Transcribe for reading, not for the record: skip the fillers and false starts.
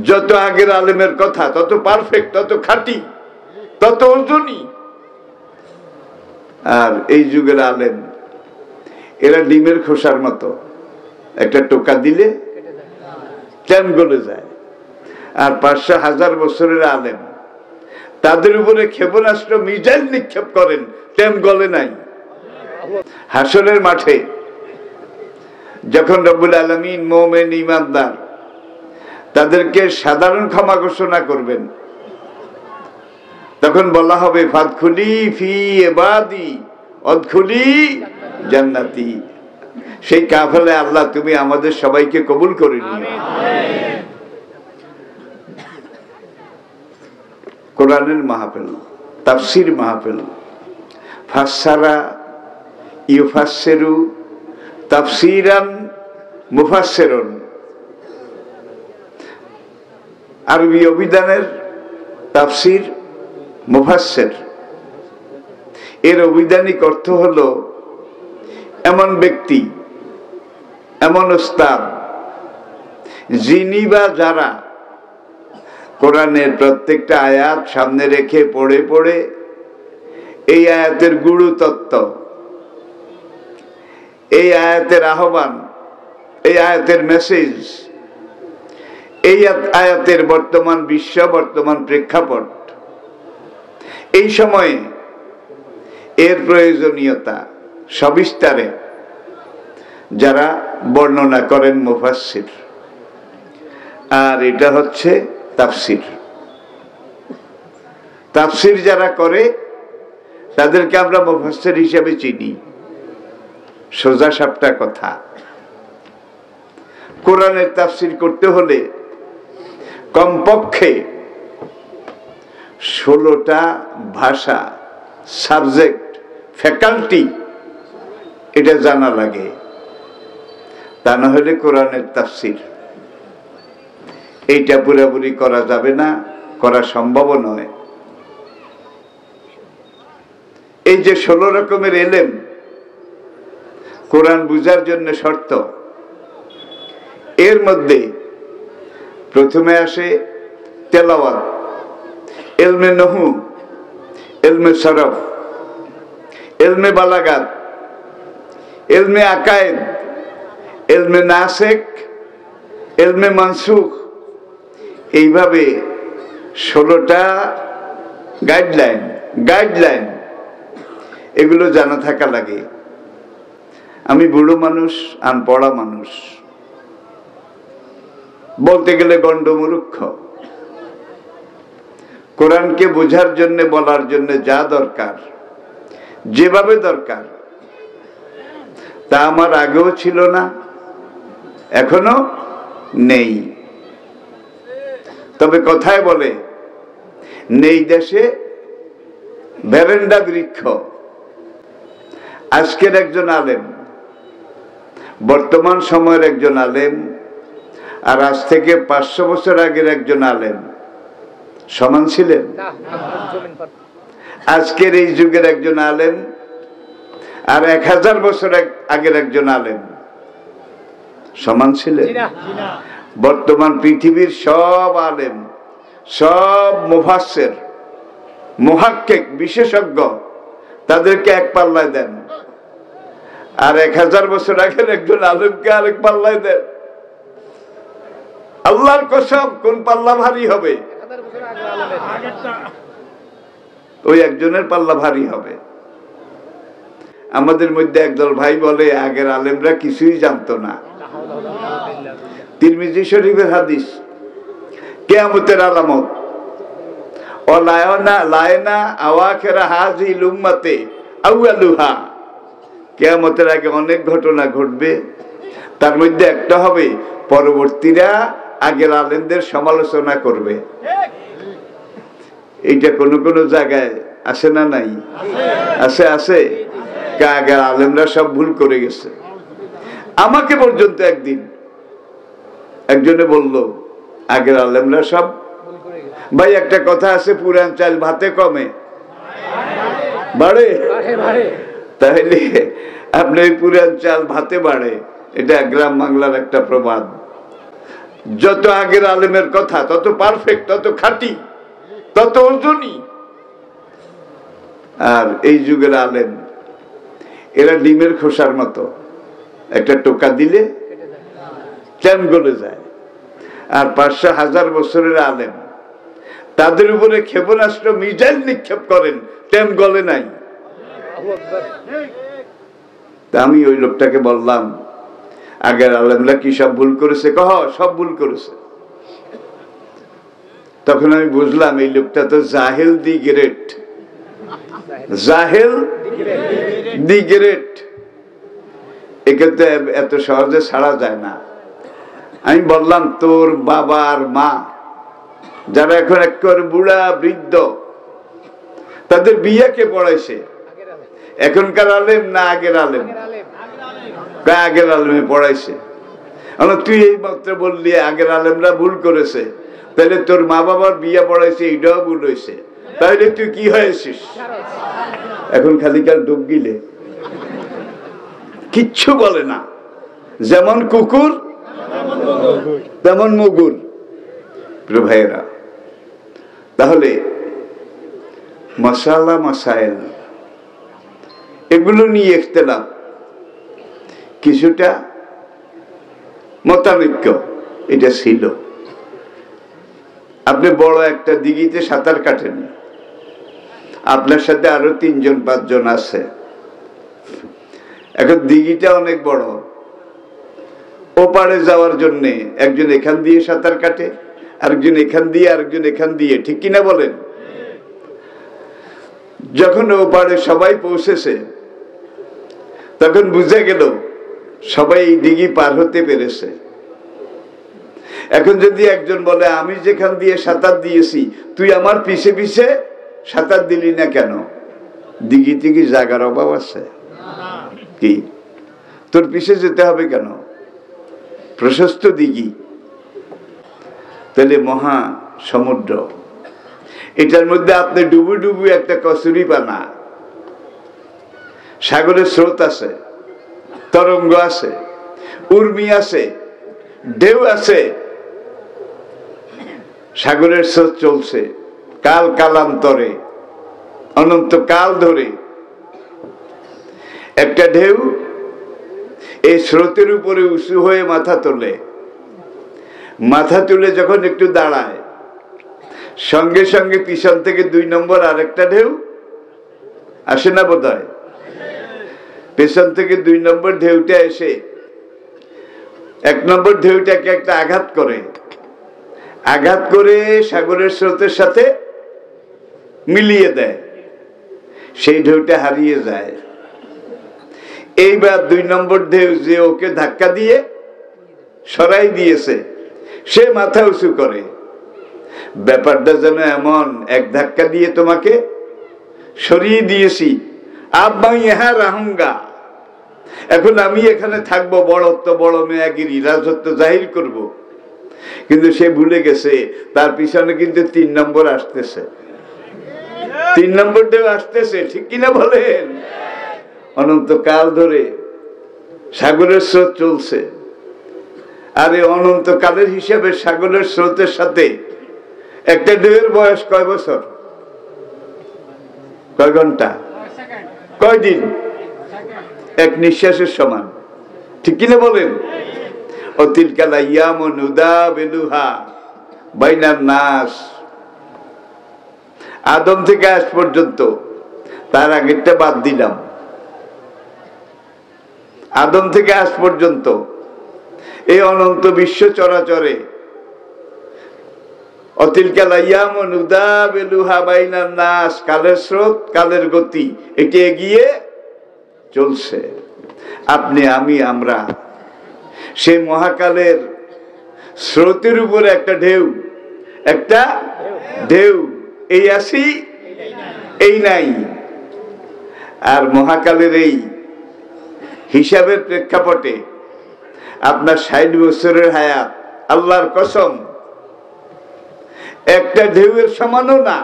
যত আগের আলেমের কথা তত পারফেক্ট, তত খাঁটি, তত ওজনী। আর এই যুগের আলেম এরা ডিমের খোসার মতো, একটা টোকা দিলে ট্যাম গলে যায়। আর 500,000 বছরের আলেম তাদের উপরে ক্ষেপণাস্ত্র মিসাইল নিক্ষেপ করেন, ট্যাম গলে নাই। হাসরের মাঠে যখন রব্বুল আলামিন মুমিন ঈমানদার তাদেরকে সাধারণ ক্ষমা ঘোষণা করবেন, তখন বলা হবে ফাদখুলি ফি ইবাদি ওয়াদখুলি জান্নাতি। সেই কাফেলে আল্লাহ তুমি আমাদের সবাইকে কবুল করে নিও। কোরআনের মাহফিল, তাফসীর মাহফিল, ফাসসারা ইউফাসসিরু তাফসীরান মুফাসসিরুন, আরবি অভিধানের তাফসীর মুফাসসির। এর অভিধানিক অর্থ হলো এমন ব্যক্তি, এমন উস্তাদ যিনি বা যারা কোরআনের প্রত্যেকটা আয়াত সামনে রেখে পড়ে পড়ে এই আয়াতের গুরু তত্ত্ব, এই আয়াতের আহ্বান, এই আয়াতের মেসেজ, এই আয়াতের বর্তমান বিশ্ব, বর্তমান প্রেক্ষাপট, এই সময়ে এর প্রয়োজনীয়তা সবিস্তারে যারা বর্ণনা করেন মুফাসসির। আর এটা হচ্ছে তাফসীর। তাফসীর যারা করে তাদেরকে আমরা মুফাসসির হিসেবে চিনি। সোজা সাপটা কথা, কোরআনের তাফসীর করতে হলে কমপক্ষে 16টা ভাষা, সাবজেক্ট, ফ্যাকাল্টি এটা জানা লাগে। তা না হলে কোরআনের তাফসীর এইটা পুরোপুরি করা যাবে না, করা সম্ভব নয়। এই যে 16 রকমের এলেম কোরআন বুঝার জন্য শর্ত, এর মধ্যে প্রথমে আসে তেলাওয়াত, ইলমে নহু, ইলমে সরফ, ইলমে বালাগাত, ইলমে আকায়েদ, ইলমে নাসিক, ইলমে মানসুখ। এইভাবে 16টা গাইডলাইন এগুলো জানা থাকা লাগে। আমি বুড়ো মানুষ, আনপড়া মানুষ, বলতে গেলে গণ্ডমূর্খ। কোরআনকে বোঝার জন্য, বলার জন্য যা দরকার, যেভাবে দরকার, তা আমার আগেও ছিল না, এখনো নেই। তবে কথায় বলে নেই দেশে ভেরেন্ডা বৃক্ষ। আজকের একজন আলেম, বর্তমান সময়ের একজন আলেম, আর আজ থেকে 500 বছর আগের একজন আলেম সমান ছিলেন? আজকের এই যুগের একজন আলেম আর 1000 বছর আগের একজন আলেম সমান ছিলেন? বর্তমান পৃথিবীর সব আলেম, সব মুফাসসির, মুহাক্কিক, বিশেষজ্ঞ, তাদেরকে এক পাল্লায় দেন, আর 1000 বছর আগের একজন আলেমকে আরেক পাল্লায় দেন। আল্লাহর কসম, কোন পাল্লা ভারী হবে? ওই একজনের পাল্লা ভারী হবে। আমাদের মধ্যে একদল ভাই বলে আগের আলেমরা কিছুই জানতো না। তিরমিজি শরীফের হাদিস, কিয়ামতের আলামত, ও লায়না আওয়াখিরা হাযিহিল উম্মতি আউয়ালুহা, কিয়ামতের আগে অনেক ঘটনা ঘটবে, তার মধ্যে একটা হবে পরবর্তীরা আগের আলেমদের সমালোচনা করবে। এইটা কোন কোন জায়গায় আসে না? নাই? আছে, আছে। আগের আলেমরা সব ভুল করে গেছে। আমাকে পর্যন্ত একদিন একজনে বলল আগের আলেমরা সব, ভাই একটা কথা আছে, পুরান চাল ভাতে কমে বাড়ে, তাহলে আপনি পুরান চাল ভাতে বাড়ে, এটা গ্রাম বাংলার একটা প্রবাদ। যত আগের আলেমের কথা তত পারফেক্ট, তত খাঁটি, তত ওজনই। আর এই যুগের আলেম এরা ডিমের খোসার মতো, একটা টোকা দিলে ট্যাম গলে যায়। আর 500,000 বছরের আলেম তাদের উপরে ক্ষেপণাস্ত্র মিসাইল নিক্ষেপ করেন, ট্যাম গলে নাই। আমি ওই লোকটাকে বললাম, আগের আলেমরা কি সব ভুল করেছে? কহ সব ভুল করেছে। তখন আমি বুঝলাম এই লোকটা তো জাহেল দি গ্রেট, জাহেল দি গ্রেট। একে তো এত সহজে ছাড়া যায় না। আমি বললাম, তোর বাবা আর মা যারা এখন একেবারে বুড়া বৃদ্ধ, তাদের বিয়ে কে পড়াইছে? এখনকার আলেম না আগের আলেম? আগের আলেমে পড়াইছে। তুই এই মাত্র বললি আগের আলেমরা ভুল করেছে, তাহলে তোর মা বাবার বিয়ে পড়াইছে, এটাও ভুল হয়েছে, তাহলে তুই কি হয়েছিস? এখন খালিকার ডুব গিলে কিচ্ছু বলে না, যেমন কুকুর তেমন মুগুর। প্রিয় ভাইয়েরা, তাহলে মাসালা মাসাইল এগুলো নিয়ে ইখতিলাফ, কিছুটা মতানৈক্য এটা ছিল। আপনি বড় একটা দিঘিতে সাঁতার কাটেন, আপনার সাথে আরো 3-5 জন আছে। এখন দিঘিটা অনেক বড়, ওপারে যাওয়ার জন্য একজন এখান দিয়ে সাঁতার কাটে, আরেকজন এখান দিয়ে, আরেকজন এখান দিয়ে, ঠিক কিনা বলেন? যখন ওপারে সবাই পৌঁছেছে তখন বুঝে গেল সবাই এই দিঘি পার হতে পেরেছে। এখন যদি একজন বলে, আমি যেখান দিয়ে সাঁতার দিয়েছি তুই আমার পিছে পিছে সাঁতার দিলি না কেন? দিঘিতে কি জায়গার অভাব আছে? কি তোর পিছে যেতে হবে কেন? প্রশস্ত দিঘি। তাহলে মহা সমুদ্র, এটার মধ্যে আপনি ডুবু ডুবু একটা কচুরি পানা, সাগরের স্রোত আছে, তরঙ্গ আছে, উর্মি আছে, ঢেউ আছে, সাগরের স্রোত চলছে কাল কালান্তরে, অনন্ত কাল ধরে। একটা ঢেউ এই স্রোতের উপরে উঁচু হয়ে মাথা তোলে, মাথা তুলে যখন একটু দাঁড়ায়, সঙ্গে সঙ্গে পিছন থেকে 2 নম্বর আরেকটা ঢেউ আসে না বোধ হয়? পেছন থেকে 2 নম্বর ঢেউটা এসে 1 নম্বর ঢেউটাকে একটা আঘাত করে, আঘাত করে সাগরের স্রোতের সাথে মিলিয়ে দেয়, সেই ঢেউটা হারিয়ে যায়। এইবার 2 নম্বর ঢেউ যে ওকে ধাক্কা দিয়ে সরাই দিয়েছে, সে মাথা উঁচু করে। ব্যাপারটা যেন এমন, এক ধাক্কা দিয়ে তোমাকে সরিয়ে দিয়েছি, আব আমি ইহা রাহুঙ্গা, এখন আমি এখানে থাকবো, বড়ত্ব বড় মেয়াগিরি রাজত্ব জাহির করব। কিন্তু সে ভুলে গেছে তার পিছনে কিন্তু 3 নম্বর আসতেছে, 3 নম্বর ঢেউ আসতেছে, ঠিক কিনা বলেন? অনন্তকাল ধরে সাগরের স্রোত চলছে, আর এই অনন্তকালের হিসাবে সাগরের স্রোতের সাথে একটা ঢেউয়ের বয়স কয় বছর, কয় ঘন্টা, কয় দিন? এক নিঃশ্বাসের সমান, ঠিক কিনা বলেন? অতিলকাল আইয়ামু নুদাবিলুহা বাইনান নাস। আদম থেকে আজ পর্যন্ত, তার আগেরটা বাদ দিলাম, আদম থেকে আজ পর্যন্ত এই অনন্ত বিশ্ব চরাচরে অতিলকাল আইয়ামু নুদাবিলুহা বাইনান নাস, কালের স্রোত, কালের গতি, এটি এগিয়ে চলছে। আপনি, আমি, আমরা সেই মহাকালের স্রোতের উপরে একটা ঢেউ, একটা ঢেউ, এই আসি এই নাই। আর মহাকালের এই হিসাবের প্রেক্ষাপটে আপনার 60 বছরের হায়াত, আল্লাহর কসম, একটা ঢেউয়ের সমানও না।